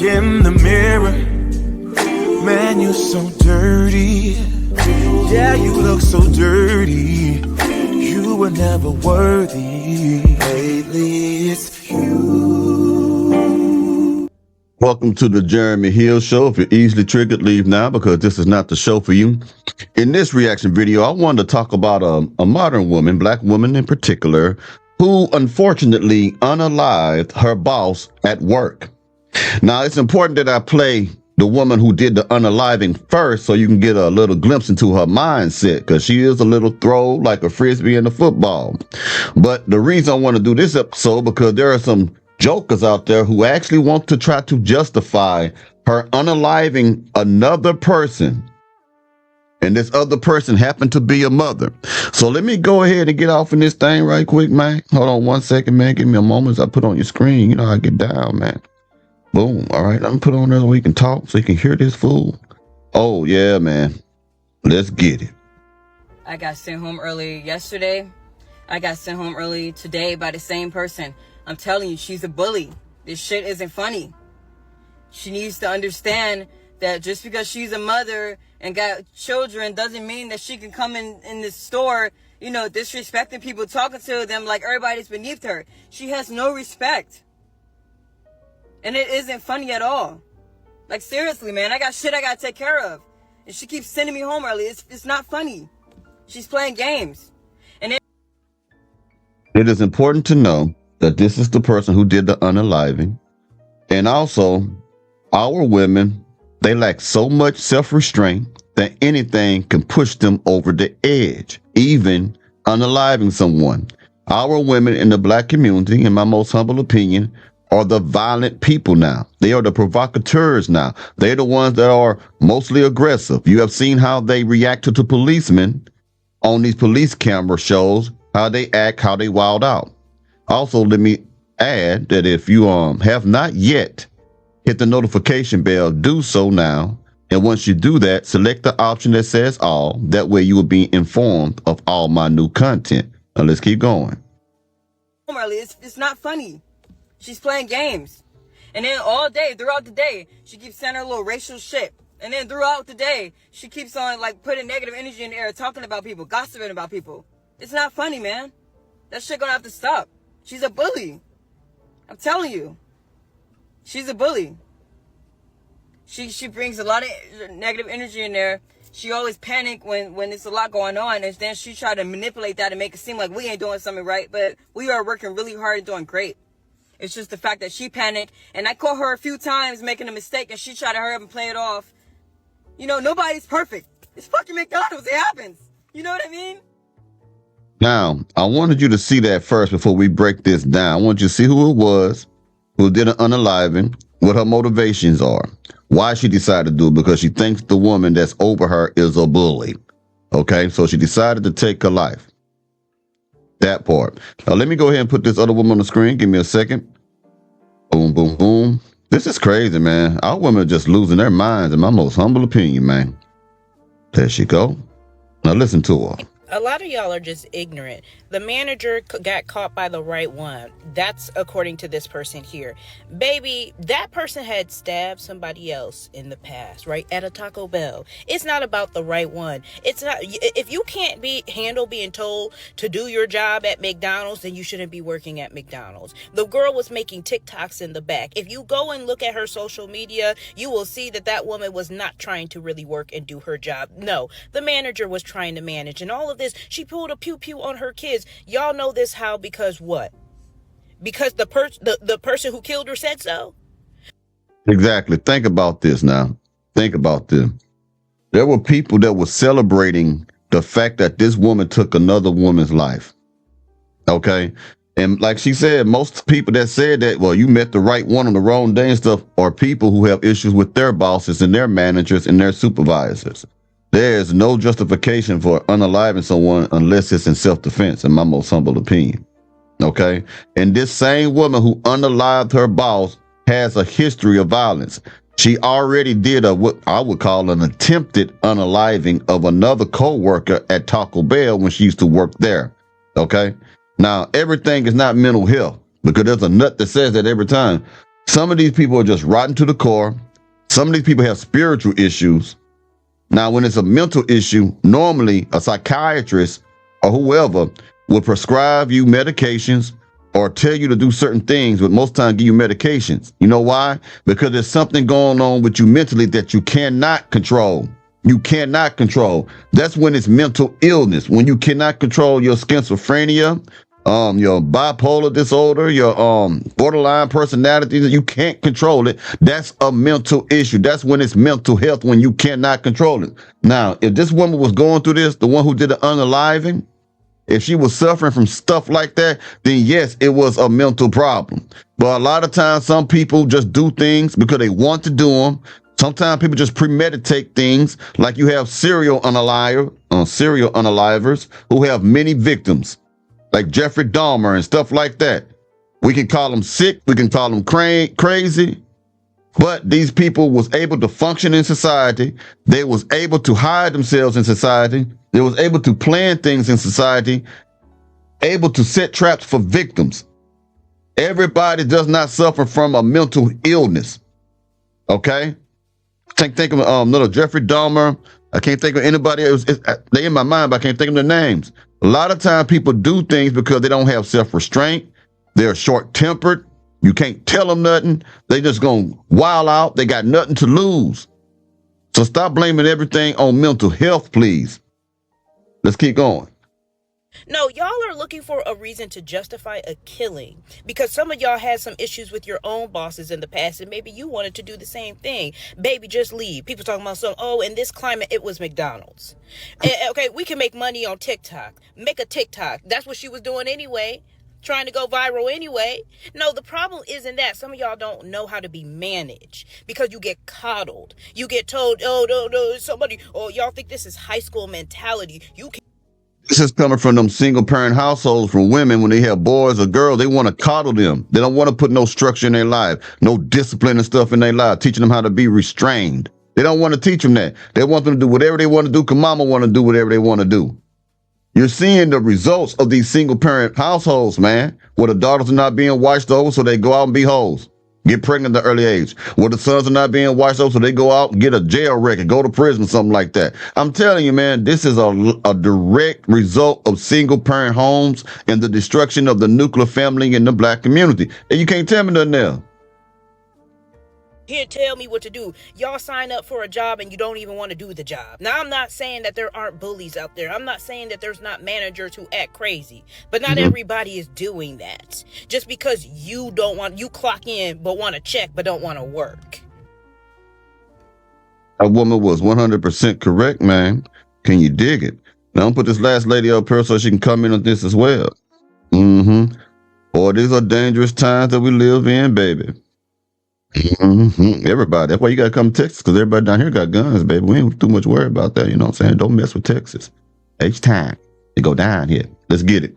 in the mirror, man, you're so dirty. Yeah, you look so dirty. You were never worthy. Lately, it's you. Welcome to the Jeremy Hill Show. If you're easily triggered, leave now because this is not the show for you. In this reaction video, I wanted to talk about a modern woman, black woman in particular, who unfortunately unalived her boss at work. Now, it's important that I play the woman who did the unaliving first so you can get a little glimpse into her mindset, because she is a little throw like a frisbee in the football. But the reason I want to do this episode, because there are some jokers out there who actually want to try to justify her unaliving another person. And this other person happened to be a mother. So let me go ahead and get off in this thing right quick, man. Hold on 1 second, man. Give me a moment as I put on your screen. You know how I get down, man. Boom. All right. Let me put on there so we can talk so you can hear this fool. Oh, yeah, man. Let's get it. I got sent home early yesterday. I got sent home early today by the same person. I'm telling you, she's a bully. This shit isn't funny. She needs to understand that just because she's a mother and got children doesn't mean that she can come in the store, you know, disrespecting people, talking to them like everybody's beneath her. She has no respect. And it isn't funny at all. Like, seriously, man, I got shit I gotta take care of. And she keeps sending me home early. It's not funny. She's playing games. And it is important to know that this is the person who did the unaliving. And also, our women, they lack so much self-restraint that anything can push them over the edge, even unaliving someone. Our women in the black community, in my most humble opinion, are the violent people now. They are the provocateurs now. They're the ones that are mostly aggressive. You have seen how they react to the policemen on these police camera shows, how they act, how they wild out. Also, let me add that if you have not yet hit the notification bell, do so now. And once you do that, select the option that says all. That way you will be informed of all my new content. Now let's keep going. It's not funny. She's playing games. And then all day, throughout the day, she keeps saying her little racial shit. And then throughout the day, she keeps on like putting negative energy in the air, talking about people, gossiping about people. It's not funny, man. That shit gonna have to stop. She's a bully. I'm telling you. She's a bully. She brings a lot of negative energy in there. She always panic when there's a lot going on, and then she try to manipulate that and make it seem like we ain't doing something right, but we are working really hard and doing great. It's just the fact that she panicked, and I caught her a few times making a mistake, and she tried to hurry up and play it off. You know, nobody's perfect. It's fucking McDonald's. It happens. You know what I mean? Now, I wanted you to see that first before we break this down. I want you to see who it was, who did an unaliving, what her motivations are, why she decided to do it, because she thinks the woman that's over her is a bully. Okay, so she decided to take her life. That part. Now, let me go ahead and put this other woman on the screen. Give me a second. Boom, boom, boom. This is crazy, man. Our women are just losing their minds, in my most humble opinion, man. There she go. Now, listen to her. A lot of y'all are just ignorant. The manager got caught by the right one. That's according to this person here. Baby, that person had stabbed somebody else in the past, right? At a Taco Bell. It's not about the right one. It's not. If you can't handle being told to do your job at McDonald's, then you shouldn't be working at McDonald's. The girl was making TikToks in the back. If you go and look at her social media, you will see that woman was not trying to really work and do her job. No, the manager was trying to manage, and all of this, she pulled a pew-pew on her kids. Y'all know this how? Because what? Because the person who killed her said so? Exactly. Think about this now. Think about this. There were people that were celebrating the fact that this woman took another woman's life. Okay? And like she said, most people that said that, well, you met the right one on the wrong day and stuff, are people who have issues with their bosses and their managers and their supervisors. There is no justification for unaliving someone unless it's in self-defense, in my most humble opinion. Okay? And this same woman who unalived her boss has a history of violence. She already did what I would call an attempted unaliving of another co-worker at Taco Bell when she used to work there. Okay? Now, everything is not mental health, because there's a nut that says that every time. Some of these people are just rotten to the core. Some of these people have spiritual issues. Now, when it's a mental issue, normally a psychiatrist or whoever will prescribe you medications or tell you to do certain things, but most times give you medications. You know why? Because there's something going on with you mentally that you cannot control. You cannot control. That's when it's mental illness. When you cannot control your schizophrenia, your bipolar disorder, your borderline personality, you can't control it. That's a mental issue. That's when it's mental health, when you cannot control it. Now, if this woman was going through this, the one who did the unaliving, if she was suffering from stuff like that, then yes, it was a mental problem. But a lot of times, some people just do things because they want to do them. Sometimes people just premeditate things, like you have serial unalivers who have many victims, like Jeffrey Dahmer and stuff like that. We can call them sick, we can call them crazy, but these people was able to function in society. They was able to hide themselves in society. They was able to plan things in society, able to set traps for victims. Everybody does not suffer from a mental illness. Okay? Can't think of little Jeffrey Dahmer. I can't think of anybody else. They in my mind, but I can't think of their names. A lot of times people do things because they don't have self-restraint. They're short-tempered. You can't tell them nothing. They just gonna wild out. They got nothing to lose. So stop blaming everything on mental health, please. Let's keep going. No, y'all are looking for a reason to justify a killing because some of y'all had some issues with your own bosses in the past and maybe you wanted to do the same thing. Baby, just leave. People talking about some, oh, in this climate, it was McDonald's. Okay, we can make money on TikTok. Make a TikTok. That's what she was doing anyway. Trying to go viral anyway. No, the problem isn't that. Some of y'all don't know how to be managed because you get coddled. You get told, oh, no, somebody, oh, y'all think this is high school mentality. You can't. This is coming from them single parent households, from women when they have boys or girls, they want to coddle them. They don't want to put no structure in their life, no discipline and stuff in their life, teaching them how to be restrained. They don't want to teach them that. They want them to do whatever they want to do because mama want to do whatever they want to do. You're seeing the results of these single parent households, man, where the daughters are not being watched over, so they go out and be hoes, get pregnant at the early age. Where the sons are not being watched over, so they go out and get a jail record, go to prison, something like that. I'm telling you, man, this is a direct result of single parent homes and the destruction of the nuclear family in the black community. And you can't tell me nothing else. Here, tell me what to do. Y'all sign up for a job and you don't even want to do the job. Now, I'm not saying that there aren't bullies out there. I'm not saying that there's not managers who act crazy. But not everybody is doing that. Just because you clock in but want to check but don't want to work. A woman was 100% correct, man. Can you dig it? Now, I'm put this last lady up here so she can come in on this as well. Boy, these are dangerous times that we live in, baby. Everybody. That's why you gotta come to Texas, because everybody down here got guns, baby. We ain't too much worried about that. You know what I'm saying? Don't mess with Texas. Each time they go down here. Let's get it.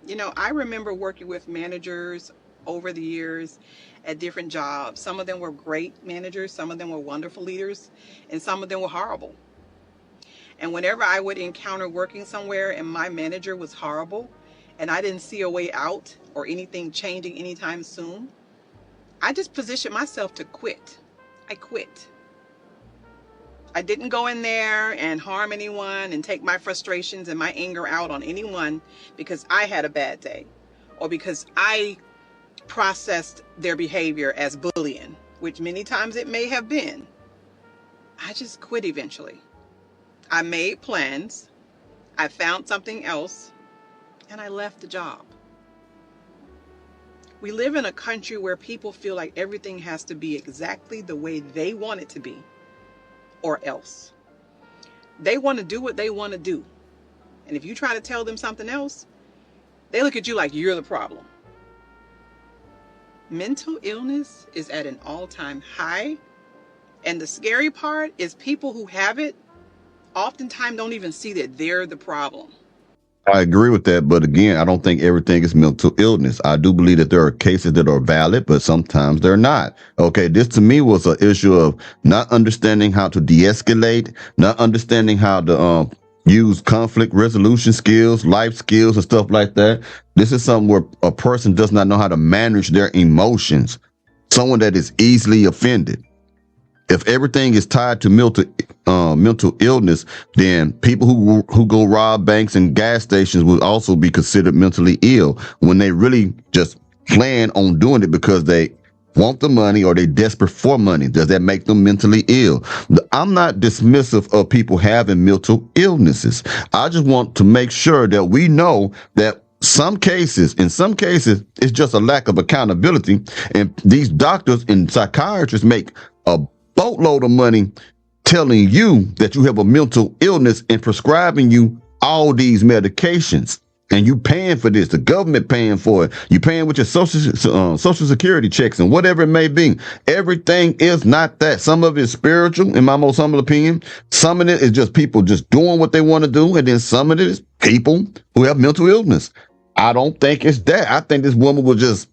You know, I remember working with managers over the years at different jobs. Some of them were great managers, some of them were wonderful leaders, and some of them were horrible. And whenever I would encounter working somewhere and my manager was horrible and I didn't see a way out or anything changing anytime soon, I just positioned myself to quit. I quit. I didn't go in there and harm anyone and take my frustrations and my anger out on anyone because I had a bad day or because I processed their behavior as bullying, which many times it may have been. I just quit eventually. I made plans. I found something else and I left the job. We live in a country where people feel like everything has to be exactly the way they want it to be, or else. They want to do what they want to do. And if you try to tell them something else, they look at you like you're the problem. Mental illness is at an all-time high. And the scary part is people who have it oftentimes don't even see that they're the problem. I agree with that, but again, I don't think everything is mental illness. I do believe that there are cases that are valid, but sometimes they're not. Okay, this to me was an issue of not understanding how to de-escalate, not understanding how to use conflict resolution skills, life skills, and stuff like that. This is something where a person does not know how to manage their emotions. someone that is easily offended. If everything is tied to mental illness, then people who go rob banks and gas stations would also be considered mentally ill when they really just plan on doing it because they want the money or they're desperate for money. Does that make them mentally ill? I'm not dismissive of people having mental illnesses. I just want to make sure that we know that in some cases, it's just a lack of accountability. And these doctors and psychiatrists make a boatload of money telling you that you have a mental illness and prescribing you all these medications. And you paying for this, the government paying for it. You paying with your social security checks and whatever it may be. Everything is not that. Some of it is spiritual, in my most humble opinion. Some of it is just people just doing what they want to do. And then some of it is people who have mental illness. I don't think it's that. I think this woman was just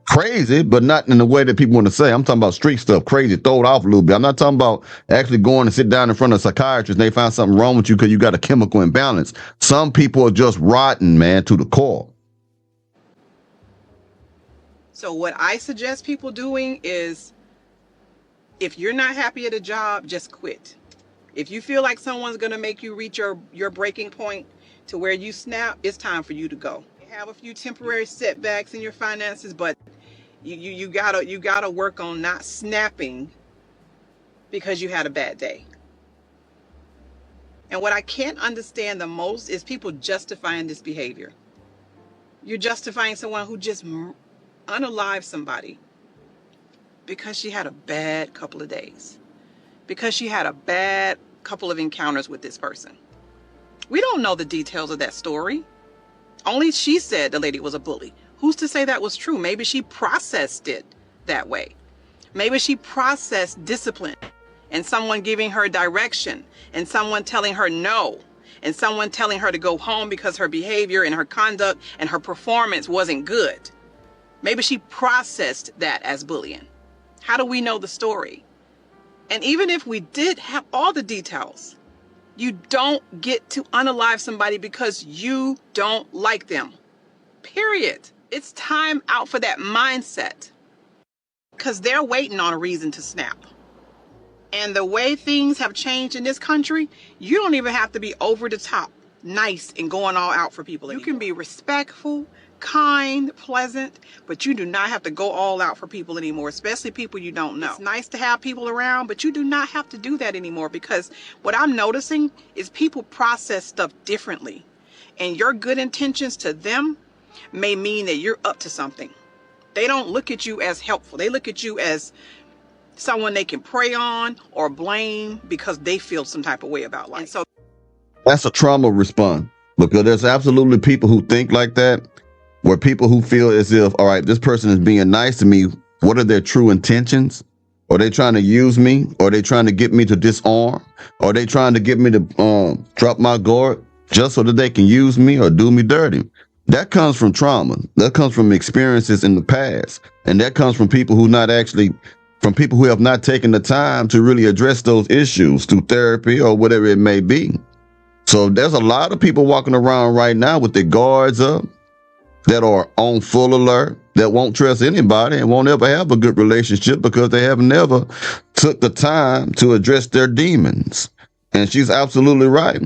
crazy, but not in the way that people want to say. I'm talking about street stuff, crazy, throw it off a little bit. I'm not talking about actually going and sit down in front of a psychiatrist and they find something wrong with you because you got a chemical imbalance. Some people are just rotten, man, to the core. So what I suggest people doing is, if you're not happy at a job, just quit. If you feel like someone's going to make you reach your breaking point to where you snap, it's time for you to go. You have a few temporary setbacks in your finances, but you gotta work on not snapping because you had a bad day. And what I can't understand the most is people justifying this behavior. You're justifying someone who just unalived somebody because she had a bad couple of days, because she had a bad couple of encounters with this person. We don't know the details of that story. Only she said the lady was a bully. Who's to say that was true? Maybe she processed it that way. Maybe she processed discipline and someone giving her direction and someone telling her no and someone telling her to go home because her behavior and her conduct and her performance wasn't good. Maybe she processed that as bullying. How do we know the story? And even if we did have all the details, you don't get to unalive somebody because you don't like them. Period. It's time out for that mindset because they're waiting on a reason to snap. And the way things have changed in this country, you don't even have to be over the top nice and going all out for people anymore. You can be respectful, kind, pleasant, but you do not have to go all out for people anymore, especially people you don't know. It's nice to have people around, but you do not have to do that anymore, because what I'm noticing is people process stuff differently, and your good intentions to them may mean that you're up to something. They don't look at you as helpful. They look at you as someone they can prey on or blame because they feel some type of way about life. And so that's a trauma response, because there's absolutely people who think like that, where people who feel as if, all right, this person is being nice to me. What are their true intentions? Are they trying to use me? Are they trying to get me to disarm? Are they trying to get me to drop my guard just so that they can use me or do me dirty? That comes from trauma. That comes from experiences in the past. And that comes from people who have not taken the time to really address those issues through therapy or whatever it may be. So there's a lot of people walking around right now with their guards up, that are on full alert, that won't trust anybody and won't ever have a good relationship because they have never took the time to address their demons. And she's absolutely right.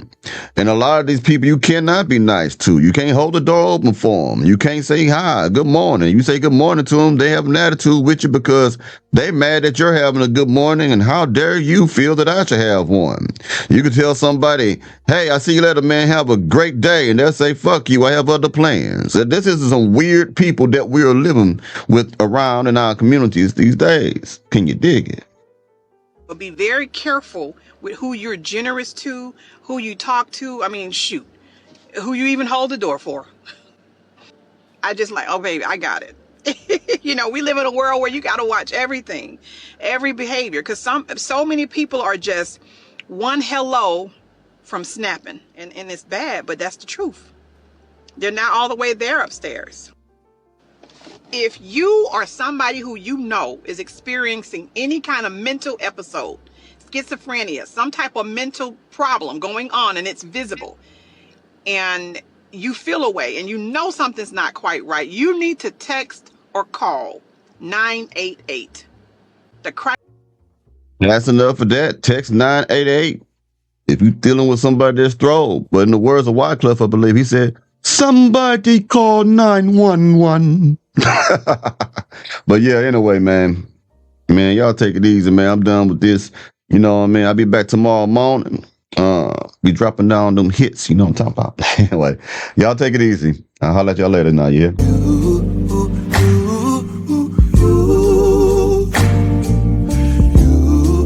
And a lot of these people you cannot be nice to. You can't hold the door open for them. You can't say hi, good morning. You say good morning to them, they have an attitude with you because they mad that you're having a good morning, and how dare you feel that I should have one. You could tell somebody, hey, I see you later, man, have a great day, and they'll say, fuck you, I have other plans. And this is some weird people that we are living with around in our communities these days. Can you dig it? But be very careful with who you're generous to, who you talk to. I mean, shoot, who you even hold the door for. I just like, oh, baby, I got it. You know, we live in a world where you got to watch everything, every behavior, because so many people are just one hello from snapping. And it's bad, but that's the truth. They're not all the way there upstairs. If you are somebody who you know is experiencing any kind of mental episode, schizophrenia, some type of mental problem going on, and it's visible, and you feel a way and you know something's not quite right, you need to text or call 988. The cry. That's enough for that. Text 988 if you're dealing with somebody that's throwed. But in the words of Wycliffe, I believe, he said, somebody call 911. But yeah, anyway, man, y'all take it easy, man. I'm done with this. You know what I mean? I'll be back tomorrow morning. Be dropping down them hits, you know what I'm talking about. Anyway, y'all take it easy. I'll holler at y'all later now, yeah?